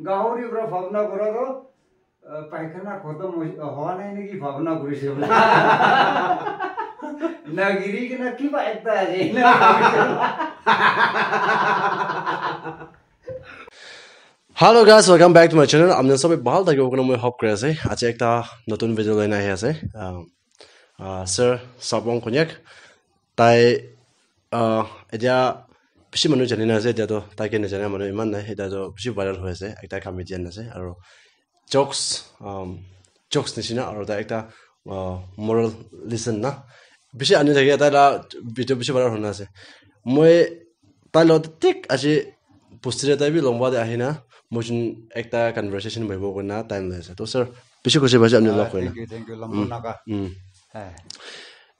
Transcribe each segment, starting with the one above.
গাহৰি পৰা ভাৱনা কৰাটো পায়খানা খতম হোৱা নাই নেকি ভাৱনা কৰিছে না গিৰি কিনা কিবা একটা আছে Hello guys, welcome back to my channel. I'm just very bahal thaki okona moi hop kore ase. Ache ekta notun video loina ahi ase. Sir Sabong Konyak. Tai etia bishi manu janina ase etia to tai ke najana manu iman nai eta to bishi viral hoy ase. Ekta comedian ase aro jokes nishina aro ta ekta moral lesson na. Bishi ani thaki ta la video bishi viral hona ase. Moi tai lo tik aje postire tai bi lomba de ahina. Mujun ekta conversation bhaibo kona time laise to sir bishi khushi bhaje amne log koina thank you lamona ka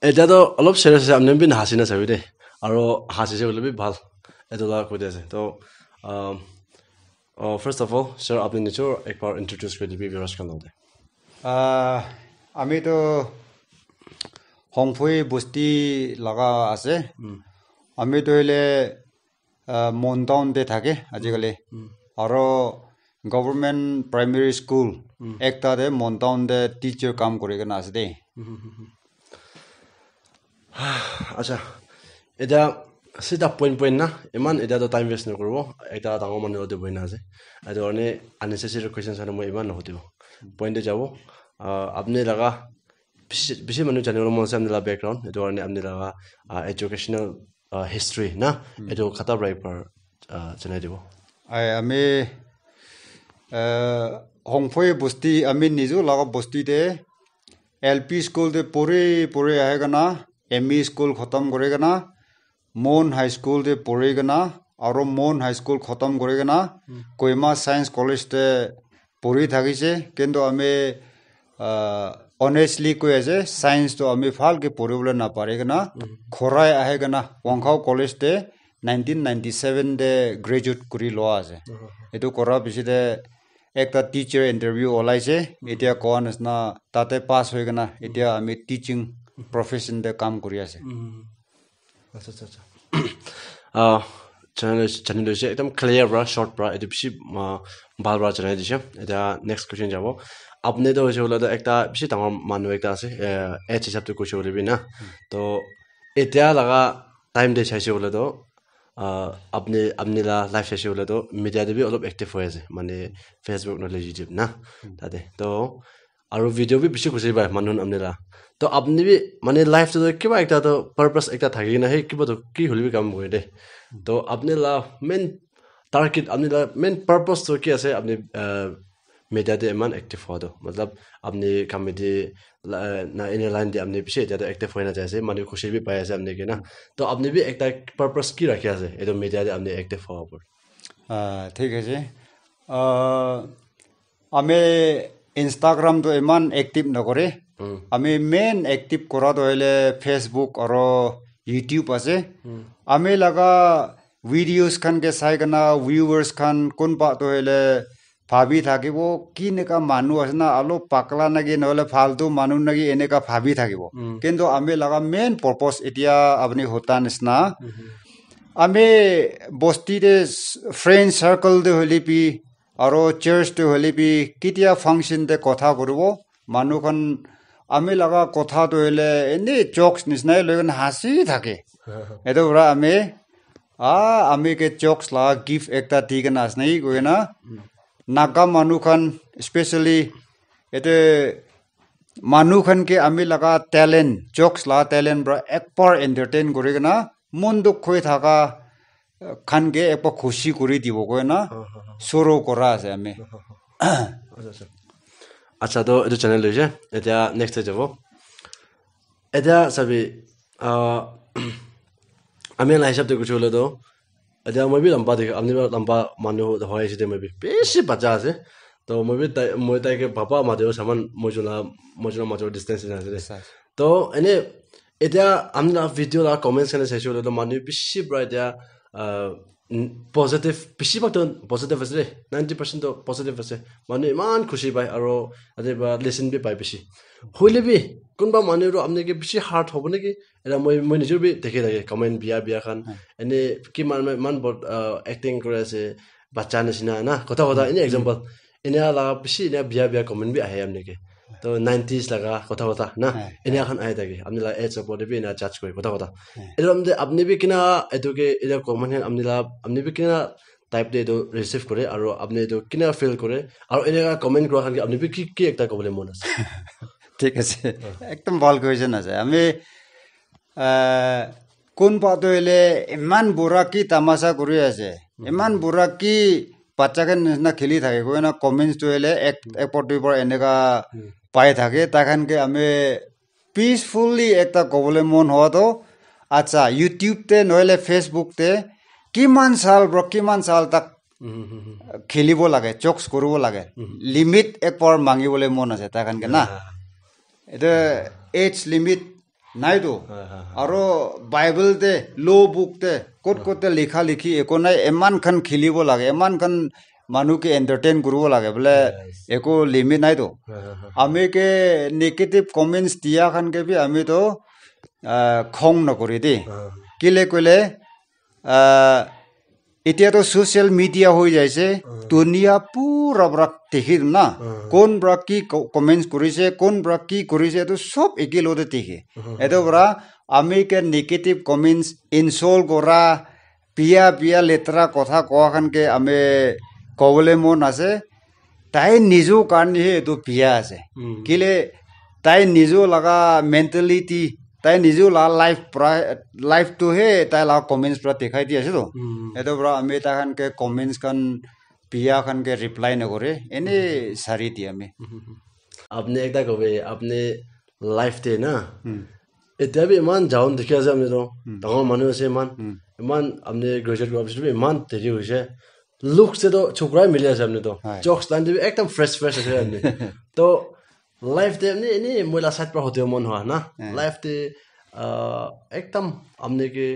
eta to alop serious ase amne bin hasina sabi de aro hasise bole bi bhal etola koi ase to first of all sir apni nicho ek bar introduce kori dibi viewers kan lode ami to hongphoi busti laga ase ami to ile montown de thake ajikali aro government primary school ekta de montown de teacher kam kore kana ase de acha eta sita point na eman eta to time waste no korbo eta dango manu ode boina ase ado ane unnecessary questions ana moi eman no hotibo point de jabo apne laga bishi manu janelo mon samne la background eto ane apne laga educational history na eto khata brai par janai dibo ami hongphoi busti ami nizu laga busti de LP school de pure aega na ME school khatam korega na Mon high school de porega na aro Mon high school khatam korega na Kohima science college de puri thagise kendo ame honestly koi ase science to ame phal ke poribole na parega na khorai aega na Wangkhao college de 1997 de graduate kuri lo ase etu kora biside ekta teacher interview olaise etia kon na tate pass hoigana etia ami teaching profession de kam kuri ase acha channel je ekdam clear bra short bra etu bishi bal bra channel dishe eta next question jabo apne to hoje hola ekta bishi tangor manu ekta ase h hisab to kuche holebi na to etia laga time de chaise hola to apne la live session hola to media de bi olop active hoye ase mane Facebook no YouTube na tade to aru video bi bishi kuche bai manun amne la to apni bi mane live to kiba ekta to purpose ekta thagi na he kiba to ki holibi kam hoye de to apne la main target apne la main purpose to ki ase apne media de man active ho do matlab apne comedy na in line de apne bishi jada active hoina jaise mane khushi bi pai ase apne ke na to apne bi ekta purpose ki rakhi ase edo media de apne active ho por thik ase ame Instagram to eman active na kore ami main active kora to hele Facebook aro YouTube ase ami laga videos khan ke sai kana viewers khan kon pa to hele bhabi thakibo kineka manu asna alo pakla nagi nole faltu manu nagi eneka bhabi thakibo kintu ami laga main purpose etia apni hotan isna ami bosti de friend circle de holipi aro church de holipi kitia function de kotha koribo manu khan ami laga kotha to hele eni jokes nisna logan hasi thake eto bra ami ke jokes la give ekta digana asnai goina naga manu khan especially ete manu khan ke ami laga talent jokes la talent bra ekpar entertain korigena monduk khoi thaka khan ke ekpa khushi kori dibo goina soro kora ase ami acha to edu channel le je eta next jabo eta sabi ami la hisab de kuch hole to eta moi bi lamba de amni lamba manu hoy ase de moi bi beshi bacha ase to moi tai ke baba ma de saman mojuna ma jo distance na ase to ene eta amna video la comments kana se hole to manu beshi bright ya positive beshi bakton positive ase 90% to positive ase manu iman khushi bai aro ade ba listen bi pai beshi hoile bi kunba manu ro amne ke beshi hard hobo ne ki era moi nijur bi dekhe lage comment biya khan ene ki man bot acting kore ase bacha nisina na kota ini example ini ala bisi ini biya comment bi ahe amne ke to 90s laga kota na ini akan ahe tage amni la age support bi na judge koi kota edo amde apni bi kina edo ke ida comment amni bi kina type de do receive kore aro apni do kina feel kore aro ini comment kora khan ke apni bi ki ekta kobole mon ase ঠিক আছে একদম ভাল question আছে আমি কোন পাতলে ইমান বুঢ়া কি তামাশা কৰি আছে ইমান বুঢ়া কি বাচ্চাকে না খেলি থাকে কই না কমেন্টস তো এলে এক পর এনেকা পাই থাকে তাখানকে আমি পিসফুলি একটা কবলে মন হওয়া তো আচ্ছা ইউটিউব তে নহলে ফেসবুক তে কিমান সাল তাক খেলিব লাগে চক্স কৰিব লাগে লিমিট এক পর মাঙিবলে মন আছে তাখানকে না এটা এজ লিমিট নাই তো আৰু বাইবেল তে লো বুক তে কত লিখা লিখি একো নাই এমান খান খেলিব লাগে এমান খান মানুহকে এন্টারটেইন কৰিব লাগে বলে একো লিমিট নাই তো আমি কে নেগেটিভ কমেন্টস দিয়া খান কে বি আমি তো খং নকৰি দে কিলে কইলে এতিয়া তো সোশ্যাল মিডিয়া হৈ যাইছে দুনিয়া পুরা ব্রাক দেখির না কোন ব্রাক কি কমেন্টস করিছে কোন ব্রাক কি করিছে তো সব একে লোতে দেখে এতো বড় আমি কে নেগেটিভ কমেন্টস ইনসল্ট করা পিয়া লেতরা কথা কোয়াখানকে আমি কবলে মন আছে তাই নিজো কারণে এতো পিয়া আছে কিলে তাই নিজো লাগা মেন্টালিটি তাই নিজো লাইফ তো হে তাই লা কমেন্টস পুরা দেখাই দি আছে তো এতো বড় আমি তাখানকে কমেন্টস খান পিয়া খানকে রিপ্লাই নকরে এনে সারি দি আমি আপনি একটা কবে আপনি লাইফ তে না এটা বি ইমান যাওন দেখি আছে আমি তো ডাঙৰ মানুহ আছে ইমান আপনি গ্রাজুয়েট করার পিছত ইমান দেরি হইছে লুক সে তো ছোকরাই মিলি আছে আপনি তো জোকস লাইন দিবি একদম ফ্রেশ আছে আপনি তো লাইফ তে নি মইলা সাইড পর হতে মন হয় না লাইফ তে একদম আপনি কে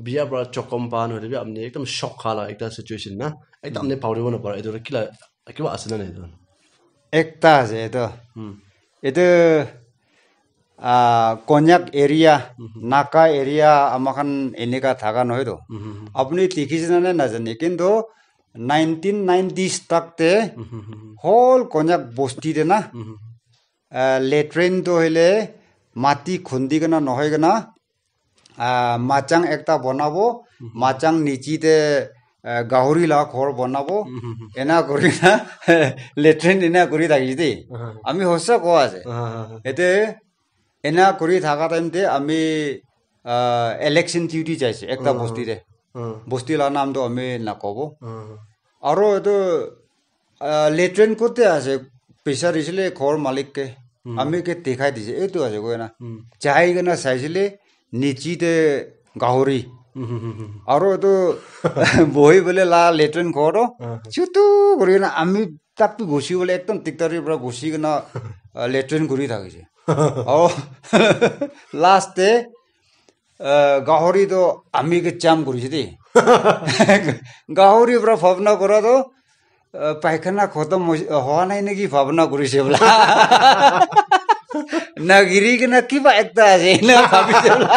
বিয়া পর চকম পান হইবে আপনি একদম শক খালা একটা সিচুয়েশন না একদম আপনি পাউরিব না পারে এটা কিবা আছে না এটা একটা আছে এটা কন্যাক এরিয়া নাকা এরিয়া আমাখান এনেকা থাকা নহয় তো আপনি দেখিছেন না নাজানি কিন্তু 1990s তাকতে হল কন্যাক বস্তিতে না লেট্রিন তো হইলে মাটি খুন্দি কেনা নহয় কেনা মাচাং একটা বনাবো মাচাং নিচিতে গাহৰি লা ঘৰ বনাব এনা কৰি না লেট্ৰিন এনা কৰি থাকিছে দেই আমি হসা কোৱা আছে এতে এনা কৰি থাকা টাইমতে আমি ইলেকশন ডিউটি যাইছে একটা বস্তিতে বস্তি লা নামটো আমি নকব আৰু এটো লেট্ৰিন কৰতে আছে পইচা দিছিলে ঘৰ মালিককে আমি কে দেখাই দিছে এইটো আছে কই না চাই কেনা চাইছিলে নিচিতে গাহৰি আৰু এটো বহি বলে লা লেট্ৰিন ঘৰ চুতু কৰি না আমি তাক ঘুষি বলে একদম টিকটাৰিৰ পৰা ঘুষি কেনা লেট্ৰিন কৰি থাকিছে আৰু লাষ্টে গাহৰি তো আমি কে চাম কৰিছে দেই গাহৰি পৰা ভাবনা কৰা তো পায়খানা খতম হওয়া নাই নাকি ভাবনা কৰিছে বলা না গিরি কেনা কিবা একটা আছে না ভাবিছে বলা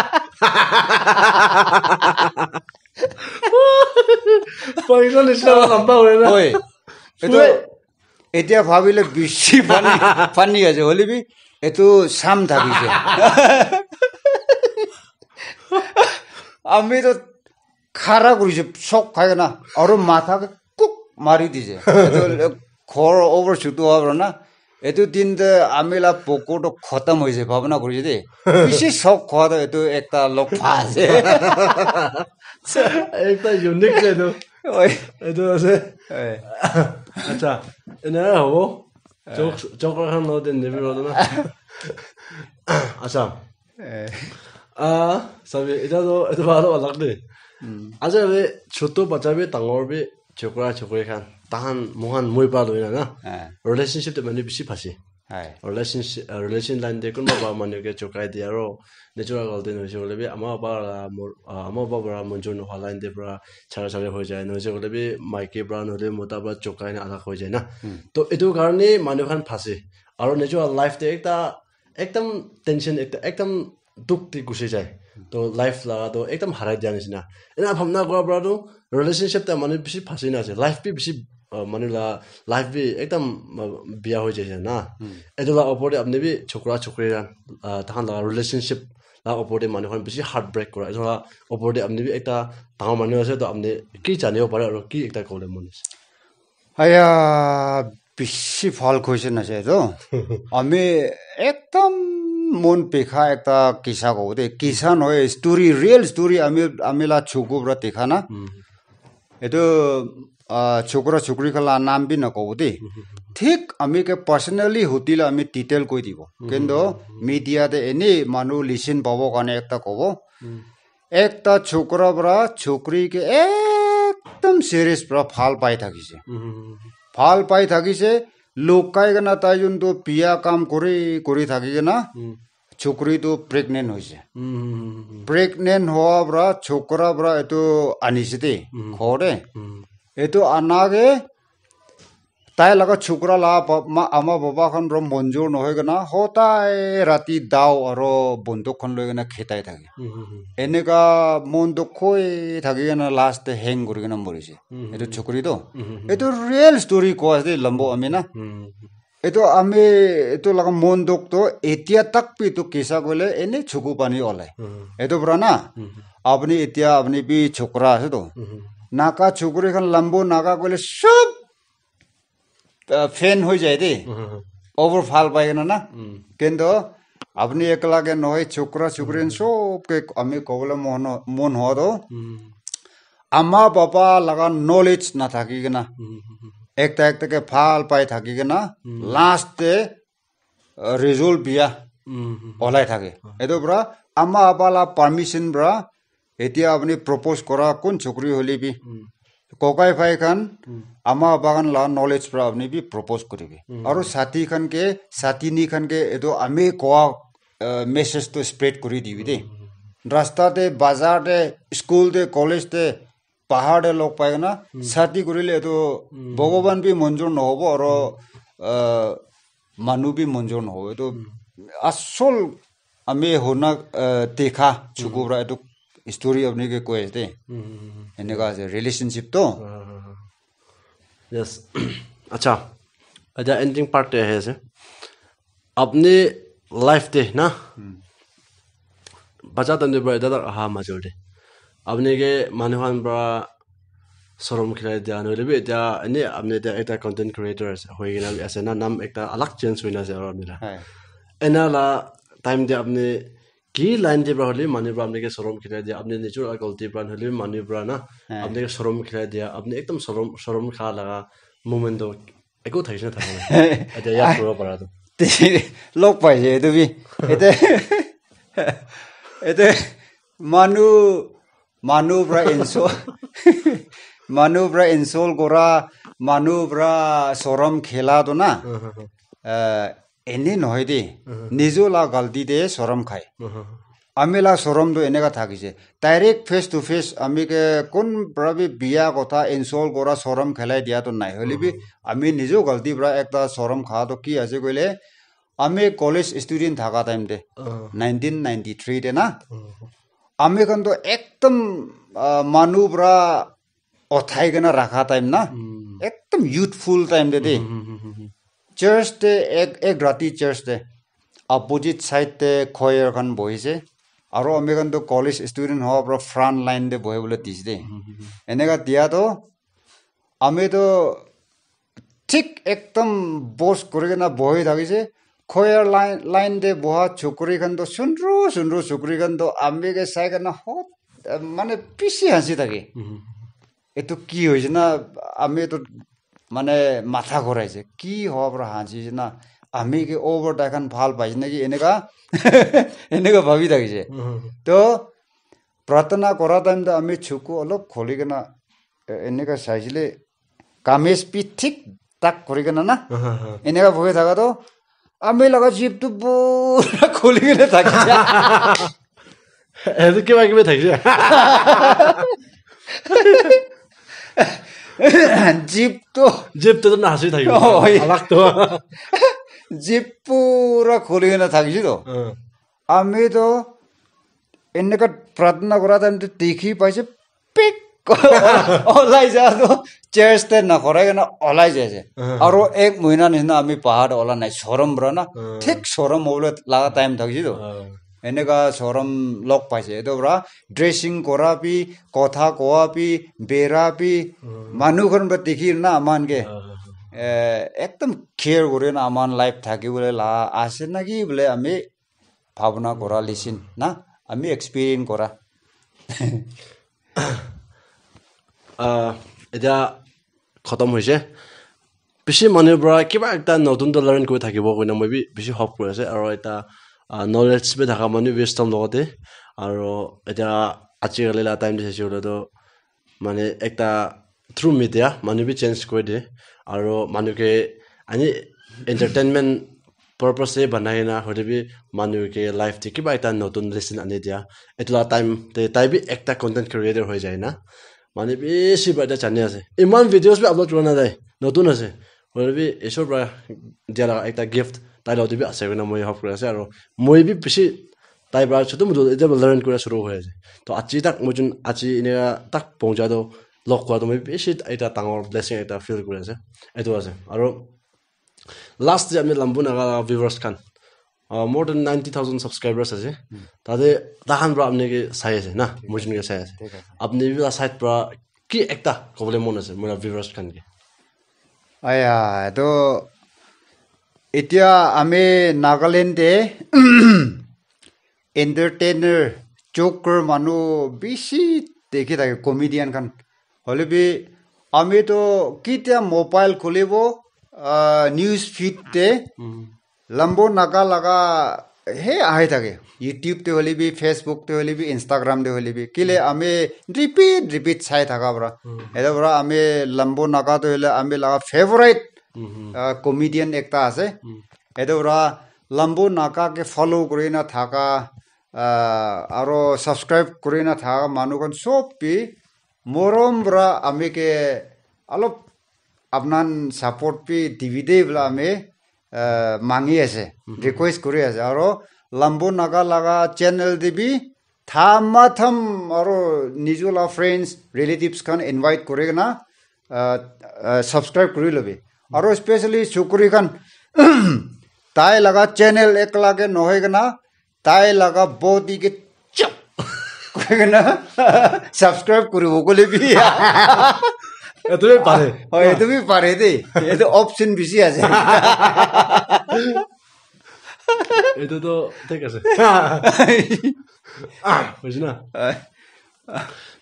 পয়সা নিশ্চয় লম্বা হয়ে না ওই এটো এতিয়া ভাবিলে বেশি ফানি আছে হলিবি এটো সাম থাকিছে আমি তো খারা কৰিছে শক খায় না আৰু মাথা কুক মাৰি দিছে ঘৰ ওভাৰ শুট হওয়াৰ না এটো দিন আমিলা পকোটো খতম হয়েছে ভাবনা কৰিছে দেই বেশি শক খোৱা এটো একটা লোক আছে একটা ইউনিক এটো এটো আছে আচ্ছা এনে হবো চক খান ন দিন দেবি রদ না আচ্ছা সবে এটা তো এটো ভালো লাগবে আচ্ছা বে ছোট বাচ্চা বে ডাঙৰ বে চকরা চকরি খান তাহান মহান মই পা লই না রিলেশনশিপ তে মানে বেশি ফাসি রিলেশন লাইন দে কোন বাবা মানে কে চকাই দি আরো নেচুরাল গলতে নইছে বলে আমা বাবা মঞ্জুর ন লাইন দে পুরা ছাড়া হয়ে যায় নইছে বলে মাইকে ব্রা নলে মোটা ব্রা চকাই না আলাদা হয়ে যায় না তো এটো কারণে মানুহ খান ফাসে আর নেচুরাল লাইফ তে একটা একদম টেনশন একদম দুঃখ তে গুছে যায় तो लाइफ लगा तो एकदम हराई दिया निसिना एना भावना गरा बरा तो रिलेशनशिप त माने बिसि फासि ना छ लाइफ भी बिसि माने ला लाइफ भी एकदम बिया हो जाय ना एदला ओपोर अपने भी छोकरा छोकरी तहां ला रिलेशनशिप ला ओपोर माने खन बिसि हार्ट ब्रेक करा एदला ओपोर अपने भी एकता तांग माने আছে তো আপনি কি জানিও পারে আর কি একটা কলে মনিস আয়া বেশি ভাল কোয়েশ্চন আছে তো আমি একদম মন পেখা একটা কিসা কও দে কিসা নয় স্টোরি রিয়েল স্টোরি আমি লা ছুকুবরা দেখা না এটো छोकरा छोकरी का नाम भी न कहो दे ठीक आमी के पर्सनली होतिला आमी डिटेल कोई दिबो किंतु मीडिया दे एनी मानु लिसन पाबो काने एकता कहो एकता छोकरा बरा छोकरी के एकदम सीरियस बरा फाल पाई थाकिसे लोग काय गना ताजुन तो पिया काम करी थाकी ना छोकरी तो प्रेग्नेंट होइसे प्रेग्नेंट होआ बरा छोकरा बरा एतो आनिसे दे खोरे एतो आनागे ताई लगा छोकरा ला आमा बाबा खन र मंजूर न होइगना होताय राती दाव अरो बंदूक खन लइगना खेताय थाके एनेका बंदूक खोय थाकिगना लास्ट हैंग गरिगना मरिसे एतो छोकरी तो एतो रियल स्टोरी कोस दे लंबो आमेना एतो आमे एतो लगा बंदूक तो एतिया तक भी तो केसा गले एने छुकु पानी ओलाय एतो ब्राना अपनी एतिया अपनी भी छोकरा আছে तो नाका छोकरी खन लंबो नाका गले सब फैन हो जाए दे ओवर फाल पाएगा ना किंतु अपनी एकला के नय छोकरा छोकरी सब के आमी कबले मन हो दो अम्मा पापा लगा नॉलेज ना थाकी ना एकता के फाल पाए थाकी ना लास्ट रिजल्ट बिया ओलाई थाके एतो ब्रा अम्मा पापा ला परमिशन ब्रा एतिया अपनी प्रपोज करा कोन छोकरी होली भी कोकाई फाई खान आमा बागान ला नॉलेज पर अपनी भी प्रपोज करेगी और साथी खान के साथी नी खान के तो आमे कोआ मैसेज तो स्प्रेड करी दी दे रास्ता ते बाजार ते स्कूल ते कॉलेज ते पहाड़ ते लोग पाए ना साथी करिले तो भगवान भी मंजूर न होबो और मानु भी मंजूर न होबो तो असल आमे होना देखा छुकुरा तो स्टोरी अपने के कोई है इन्हें का रिलेशनशिप तो यस अच्छा अच्छा एंडिंग पार्ट है से अपने लाइफ दे ना बचा तंदे बड़ा दादा हाँ मजोर दे अपने के मानवान बड़ा शोरूम खिलाए दिया नोले भी दिया इन्हें अपने दिया एक कंटेंट क्रिएटर्स होएगी ना ऐसे ना नाम एक अलग चेंज हुई ना से और मेरा इन्हें ला टाइम दे अपने की लाइन दे ब्रा होले माने ब्रा अपने के शोरूम खिलाए दिया अपने नेचुरल गलती ब्रा होले माने ब्रा ना अपने के शोरूम खिलाए दिया अपने एकदम शोरूम खा लगा मोमेंट तो एको थाइस ना था अच्छा याद करो पड़ा तो लोग पाए तो भी एते मानु ब्रा इंसोल गोरा मानु ब्रा शोरूम खेला तो ना एने নহয় दे निजोला गलती दे शरम खाए आमेला शरम दो एनेगा थाकिसे डायरेक्ट फेस टू फेस आमी के कोन प्रबि बिया कथा इनसोल गोरा शरम खेलाई दिया तो নাই হলি বি আমি নিজো गलती ब्रा एकता शरम खा तो की আছে কইলে আমি কলেজ স্টুডেন্ট থাকা টাইম দে 1993 दे ना আমি কোন তো একদম মানু ब्रा অথাই গনা রাখা টাইম না একদম ইউথফুল টাইম दे चर्च ते एक राती चर्च ते अपोजिट साइड ते खोयर खन बहिसे आरो अमेगन तो कॉलेज स्टूडेंट हो पर फ्रंट लाइन दे बहे बोले दिस दे एनेगा दिया तो आमे तो ठीक एकदम बोस करगेना बहे थाकिसे खोयर लाइन दे बहा छोकरी खन तो सुनरो छोकरी खन तो आमे के साइगना हो माने पिसी हासि थाके एतो की होइसे ना आमे तो माने माथा घोराइছে কি হবর হাঁচিছে না আমি কি ওভার দেখান ভাল পাইছ নাকি এনেকা ভাবি থাকিছে তো প্রার্থনা করা টাইম তো আমি ছুকু অলপ খলিগনা এনেকা চাইছিলে কামেজ পি ঠিক তাক করিগনা না এনেকা ভয় থাকা তো আমি লগা জিপটো পুরা খলিগনা থাকিছে এটো কিবা কিবা থাকিছে जीप तो ना हसी था अलग तो जीप पूरा खोली ना था किसी तो आमी तो এনেকা প্ৰাৰ্থনা কৰা টাইমতে দেখি পাইছে পিক ওলাই যায় চেয়াৰতে নকৰে কিনে ওলাই যায় আৰু 1 মহিনা নিচিনা আমি পাহাৰ ওলা নাই চৰম পৰা না ঠিক চৰম হ'বলৈ লগা টাইম থাকিছিল এনেকা চৰম লগ পাইছে এইটো পৰা ড্ৰেছিং কৰাবি কথা কোৱাবি বেৰাবি মানুহখন দেখি না আমানকে একদম কেয়াৰ কৰি না আমাৰ লাইফ থাকিবলৈ আছে নাকি বোলে আমি ভাৱনা কৰা লিচিন না আমি এক্সপিৰিয়েঞ্চ কৰা এতিয়া খতম হৈছে বেছি মানুহৰ পৰা কিবা এটা নতুন লাৰ্ণ কৰি থাকিব কইনা মই বেছি হপ কৰি আছে আৰু এটা নলেজ বে থকা মানুহ wisdom লগতে আৰু এতিয়া আজিকালি লা টাইম দিছে ওলাতো মানে একটা থ্ৰু মিডিয়া মানুহ বি চেঞ্জ কৰি দিয়ে আৰু মানুহকে আনি এন্টাৰটেইনমেন্ট পাৰপাসে বনাই না হৰিবি মানুহকে লাইফ তে কিবা এটা নতুন লেসন আনি দিয়া এতলা টাইম তে তাই বি একটা কন্টেন্ট ক্ৰিয়েটৰ হৈ যায় না মানে বেছি বাটা জানি আছে ইমান ভিডিওস বি আপলোড কৰা না যায় নতুন আছে হৰিবি এছৰ পৰা দিয়া একটা গিফট তাই লতে বি আছে না মই হপ কৰি আছে আৰু মই বি বেছি তাই পৰা ছোট মটো এতিয়া লাৰ্ণ কৰা শুরু হৈ আছে তো আজি তাক মই যোন আজি ইনে তাক পৌঁছাটো লগ কৰা মই বেছি এটা ডাঙৰ ব্লেসিং এটা ফিল কৰি আছে এটো আছে আৰু লাষ্ট যে আমি লাম্বু নাগা ভিউয়াৰ্স খান more than 90,000 subscribers আছে তাতে তাহান পৰা আপনি কি চাই আছে না মই যোন চাই আছে আপনি বি সাইড পৰা কি একটা কবলে মন আছে মোৰ ভিউয়াৰ্স খান কি আয়া তো এতিয়া আমি নাগালেণ্ডে এন্টাৰটেইনাৰ জোকাৰ মানুহ বেছি দেখি থাকে কমেডিয়ান খান হলে বি আমি তো কিটা মোবাইল খুলিব নিউজ ফিডতে লম্বো নাগা লাগা হে আহি থাকে ইউটিউব তে হলে বি ফেসবুক তে হলে বি ইনস্টাগ্রাম তে হলে বি কিলে আমি রিপিট চাই থাকা পৰা এটা পৰা আমি লম্বো নাগা তো হলে আমি লাগা ফেভাৰিট কমেডিয়ান একটা আছে এটা পৰা লম্বো নাগা কে ফলো কৰি না থাকা আৰু সাবস্ক্ৰাইব কৰি না থাকা মানুহখন সব পি মৰম পৰা আমি কে অলপ আপনান সাপোৰ্ট পি ডিভিডে বলা আমি মাঙি আছে ৰিকোয়েস্ট কৰি আছে আৰু লম্বো নাগা লাগা চ্যানেল দিবি থামাথম আৰু নিজলা ফ্ৰেন্ডস ৰিলেটিভস খান ইনভাইট কৰি না সাবস্ক্ৰাইব কৰি লবি আৰু স্পেশালি চুকুৰি খান তাই লাগা চ্যানেল এক লাগে নহয় না তাই লাগা বডি কে চপ কৰি না সাবস্ক্ৰাইব কৰিব কলিবি তুমি পাৰে হয় তুমি পাৰে দে এটো অপশন বেছি আছে এটো তো ঠিক আছে বুঝি না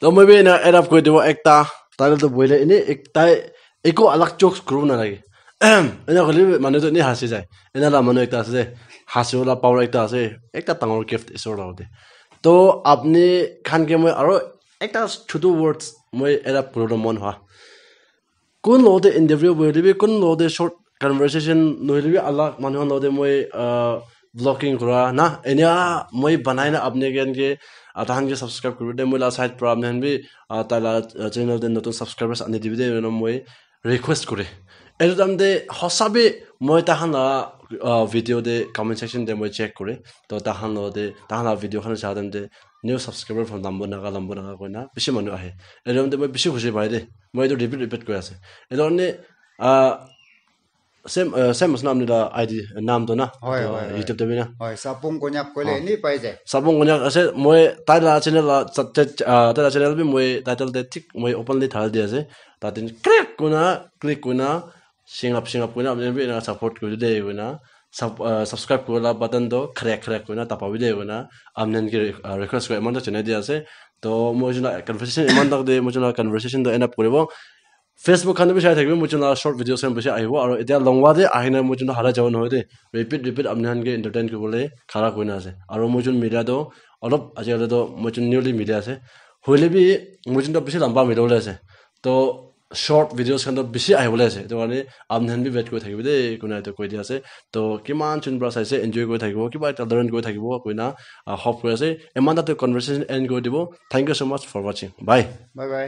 তো মই বি না এড আপ কৰি দিব একটা তাইলে তো বইলে এনে তাই একো আলাক জোকস গ্রুপ না লাগে এনে হলি মানে তো নি হাসি যায় এনে লা মানুহ একটা আছে হাসিওলা পাওয়ার একটা আছে একটা ডাঙৰ গিফট ইছৰ লগতে তো আপনি খানকে মই আৰু একটা ছোট ওয়াৰ্ডস মই এড আপ কৰিব মন হয় কোন লওতে ইন্টাৰভিউ বইলিবি কোন লওতে শৰ্ট কনভাৰসেশন নইলিবি আল্লাহ মানুহ লওতে মই ব্লগিং কৰা না এনিয়া মই বানাই না আপনি কেনকে তাহান কে সাবস্ক্ৰাইব কৰিব দে মই লা সাইড প্ৰবলেম বি তালা চ্যানেল দে নতুন সাবস্ক্ৰাইবাৰ্স আনি দিবি দে মই ৰিকোয়েস্ট কৰে এটো দামতে হসাবে মই তাহান ভিডিও দে কমেন্ট সেকশন দে মই চেক কৰে তো তাহান লওতে তাহান ভিডিও খান চাদম দে new subscriber from Lambo Naga কইনা বেছি মানুহ আহে এরমতে মই বেছি খুশি পাই দে মই এটো রিপিট কৰি আছে এলনে সেম নাম নিলা আইডি নাম তো না ইউটিউব তে বিনা হয় সাপং কন্যাক কইলে নি পাই যায় সাপং কন্যাক আছে মই তাইলা চ্যানেল বি মই টাইটেল দে ঠিক মই ওপেনলি থাল দি আছে তাতে ক্লিক কোনা সিংআপ কোনা আমি বি না সাপোর্ট কৰি দে কোনা সাবস্ক্ৰাইব কৰা বাটন তো ক্ৰেক কোনা তাপাবি দে কোনা আমনেন কি ৰিকোয়েস্ট কৰি মন চেনে দি আছে তো মই জনা কনভাৰসেশন ইমান তক দে মই জনা কনভাৰসেশন তো এন্ড আপ কৰিব ফেসবুক খান বি চাই থাকিবি মই জনা শৰ্ট ভিডিও সেম বেছি আহিব আৰু এতিয়া লংৱা দে আহিনা মই জনা হালা যাব নহয় দে ৰিপিট আমনেন কে এন্টাৰটেইন কৰিবলৈ খাৰা কইনা আছে আৰু মই জন মিডিয়া তো অলপ আজিকালি তো মই জন নিউলি মিডিয়া আছে হইলে বি মই জন বেছি লম্বা মিডিয়া আছে তো শর্ট ভিডিওস খান বেছি আহিবলৈ আছে তো মানে আমনেন বি ওয়েট কৰি থাকিবি দে কোনা এটা কৈ দি আছে তো কিমান চুন ব্ৰা চাইছে এনজয় কৰি থাকিব কিবা এটা লাৰ্ণ কৰি থাকিব কইনা হপ কৰি আছে ইমান এটা কনভাৰসেশন এন্ড কৰি দিব thank you so much for watching bye by